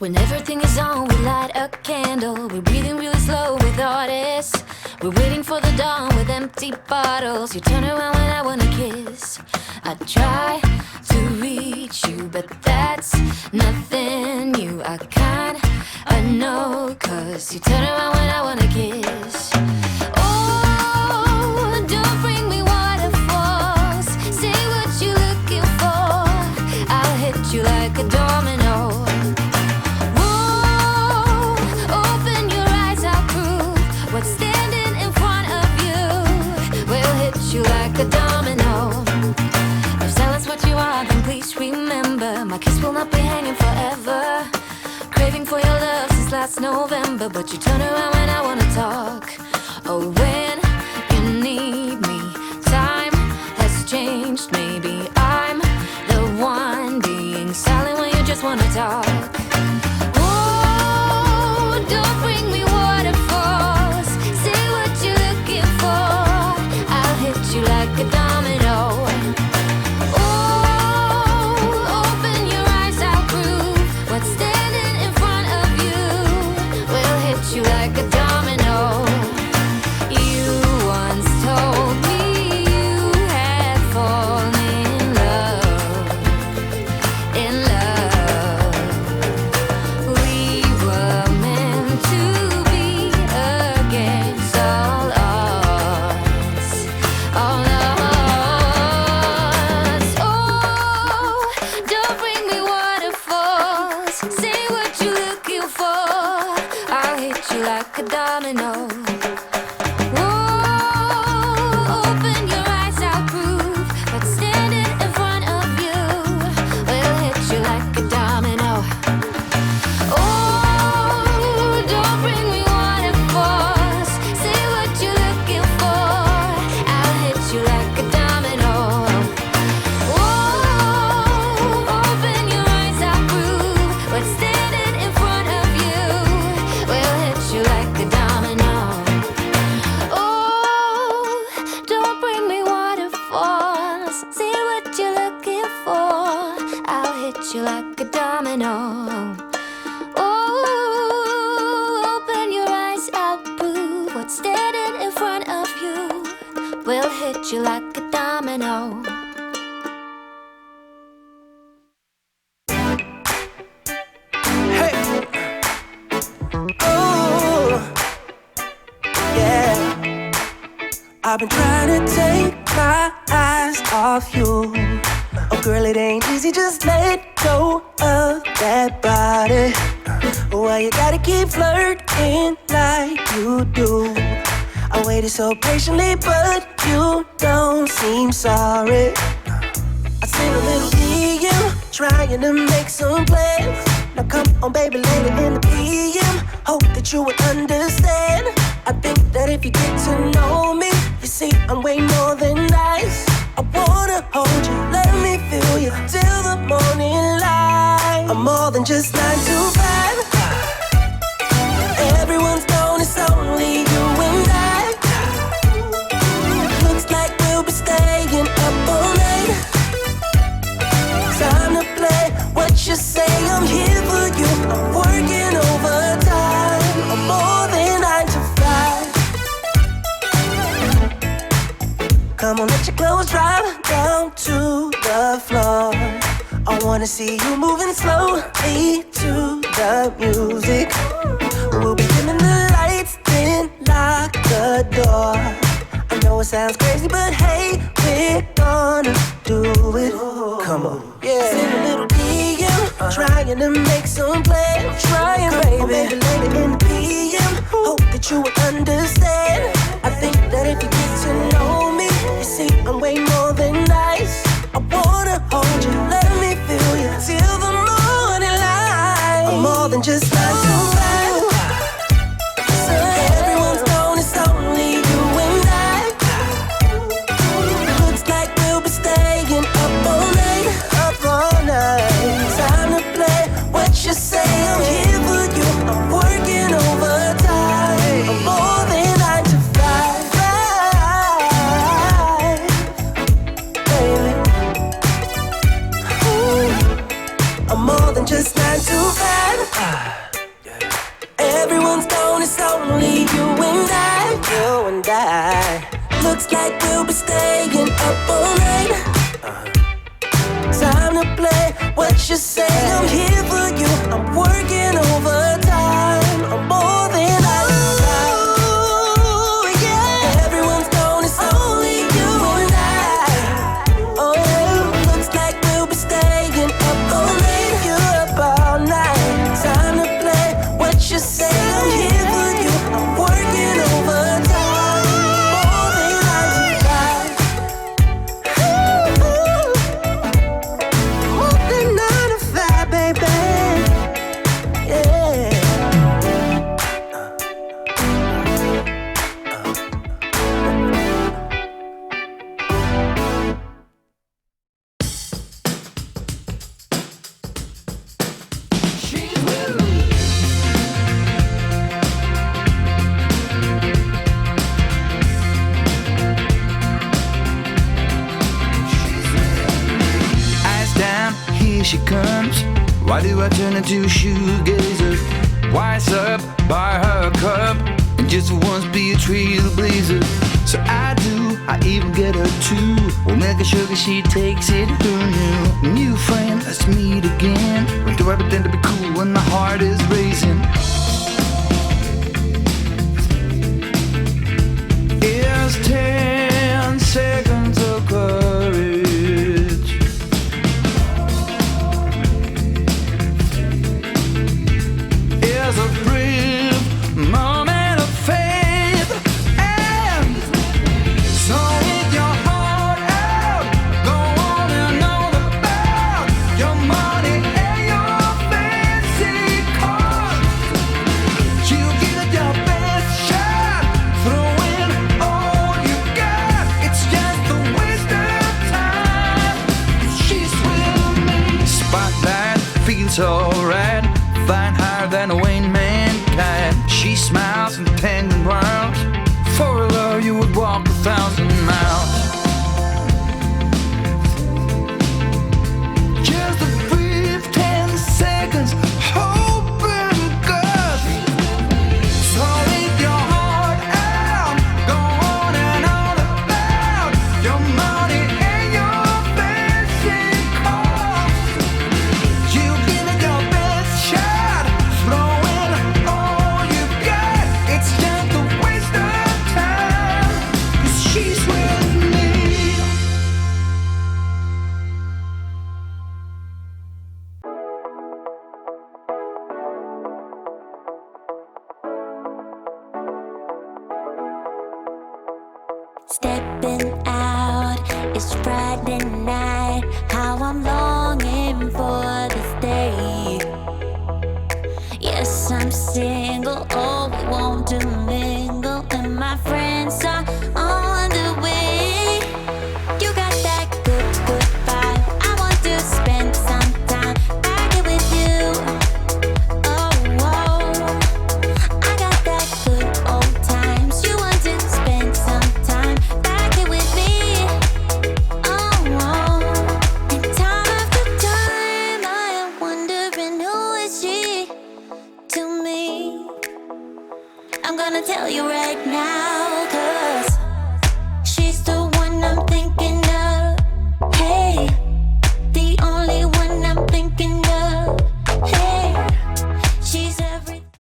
When everything is on, we light a candle. We're breathing really slow with artists. We're waiting for the dawn with empty bottles. You turn around when I wanna kiss. I try to reach you, but that's nothing new. I know, 'cause you turn around when I wanna kiss. Oh, don't bring me waterfalls. Say what you're looking for. I'll hit you like a domino. What's standing in front of you will hit you like a domino. If silence what you are, then please remember my kiss will not be hanging forever. Craving for your love since last November, but you turn around when I wanna talk. Oh, when you need me, time has changed. Maybe I'm the one being silent when you just wanna talk. Oh, don't bring me waterfalls. Say what you're looking for. I'll hit you like a domino. Oh, open your eyes, I'll prove what's standing in front of you will hit you like a domino. You once told me you had fallen in love, in love. We were meant to be against all odds, all odds. Oh, don't bring me waterfalls. Say what you're looking for. I'll hit you like a domino. Oh, open your eyes, I'll prove what's standing in front of you will hit you like a domino. Oh, don't bring me waterfalls. Say what you're looking for. I'll hit you like a domino. Oh, open your eyes, I'll prove what's standing in front of you will hit you like a domino. Oh, don't bring me waterfalls. Say what you're looking for. I'll hit you like a domino. Oh, open your eyes, I'll prove what's standing in front of you will hit you like a domino. Hey, oh, yeah. I've been trying to take my eyes off you. Oh, girl, it ain't easy, just let go of that body. Why you gotta keep flirting like you do? I waited so patiently, but you don't seem sorry. I seen a little DM trying to make some plans. Now come on, baby, later in the PM. Hope that you would understand. I think that if you get to know me, you see I'm way more than nice. I wanna hold you, let me feel you till the morning light. I'm more than just 9 to 5. Everyone's known it's only you and I. Looks like we'll be staying up all night. Time to play what you say, I'm here for you. I'm working overtime. I'm more than 9 to 5. Come on, let your clothes drop down to the floor. I wanna see you moving slowly to the music. We'll be dimming the lights, then lock the door. I know it sounds crazy, but hey, we're gonna do it. Come on, yeah. Send a little DM, trying to make some plans. Trying, baby. Oh, baby, later in the PM. Hope that you would understand. I think that if you get to know me, you see I'm way more than nice. I wanna hold you, let me feel you till the morning light. I'm more than just 9 to 5. So everyone's known it's only you and I. Looks like we'll be staying up all night, up all night. Time to play what you say, I'm here for you. I'm working overtime. I'm more than 9 to 5. and I. Looks like we'll be staying up all night. Time to play what you say. I'm here for you. I'm working overtime. I'm more than I desire. Yeah. Everyone's gone. It's only you and I. Oh, looks like we'll be staying up all night. You up all night. Time to play what you say. I'm here for you. I'm working overtime. More than I desire. More than 9 to 5, baby. Yeah. Eyes down, here she comes. Why do I turn into a shoegazer? Wise up, buy her a cup, and just once be a trailblazer. So I do, I even get her too. We'll make her sugar, she takes it. Who knew? New friend, let's meet again. When do I pretend to be cool when my heart is racing? It's 10 seconds of courage. It's a brief moment of faith. And so with your heart out, go on and on about your money and your fancy cars. You give it your best shot, throw in all you got. It's just a waste of time. She's with me. Spotlight feels alright, flying higher than a Wayne mankind. She smiles and penguin growls. For her love, you would walk 1,000 miles. Just a brief 10 seconds, hope and God. So leave your heart out, go on and on about your money and your fancy cars. You give it your best shot, throw in all you got. It's just a waste of time, 'cause she's with me. Stepping out, it's Friday night. How I'm longing for this day. Yes, I'm single. Oh, we want to mingle, and my friends are